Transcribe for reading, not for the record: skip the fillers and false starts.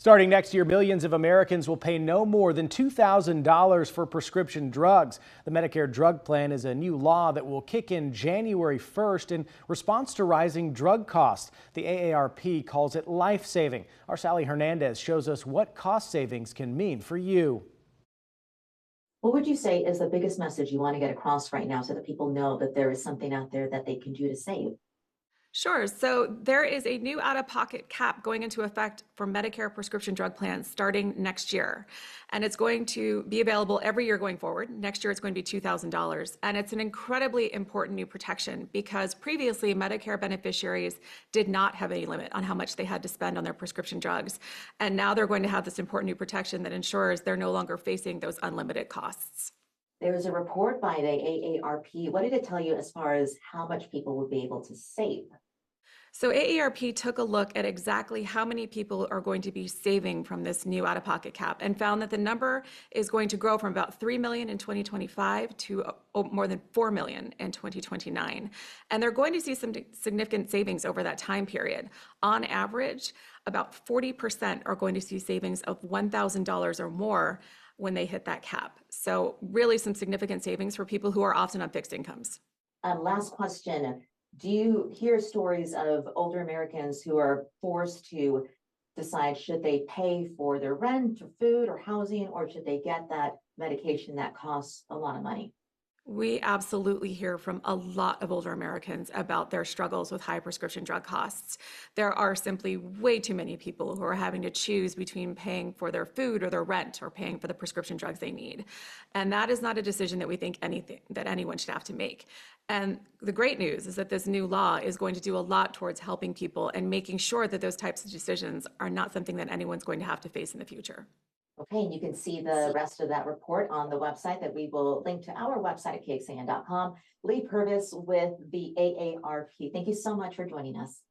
Starting next year, millions of Americans will pay no more than $2,000 for prescription drugs. The Medicare Drug Plan is a new law that will kick in January 1st in response to rising drug costs. The AARP calls it life-saving. Our Sally Hernandez shows us what cost savings can mean for you. What would you say is the biggest message you want to get across right now so that people know that there is something out there that they can do to save? Sure. So there is a new out-of-pocket cap going into effect for Medicare prescription drug plans starting next year. And it's going to be available every year going forward. Next year, it's going to be $2,000. And it's an incredibly important new protection because previously Medicare beneficiaries did not have any limit on how much they had to spend on their prescription drugs. And now they're going to have this important new protection that ensures they're no longer facing those unlimited costs. There was a report by the AARP. What did it tell you as far as how much people would be able to save? So AARP took a look at exactly how many people are going to be saving from this new out-of-pocket cap and found that the number is going to grow from about 3 million in 2025 to more than 4 million in 2029. And they're going to see some significant savings over that time period. On average, about 40% are going to see savings of $1,000 or more when they hit that cap. So really some significant savings for people who are often on fixed incomes. Last question. Do you hear stories of older Americans who are forced to decide should they pay for their rent or food or housing, or should they get that medication that costs a lot of money? We absolutely hear from a lot of older Americans about their struggles with high prescription drug costs. There are simply way too many people who are having to choose between paying for their food or their rent or paying for the prescription drugs they need. And that is not a decision that we think that anyone should have to make. And the great news is that this new law is going to do a lot towards helping people and making sure that those types of decisions are not something that anyone's going to have to face in the future. Okay, and you can see the rest of that report on the website that we will link to our website at kxan.com. Lee Purvis with the AARP. Thank you so much for joining us.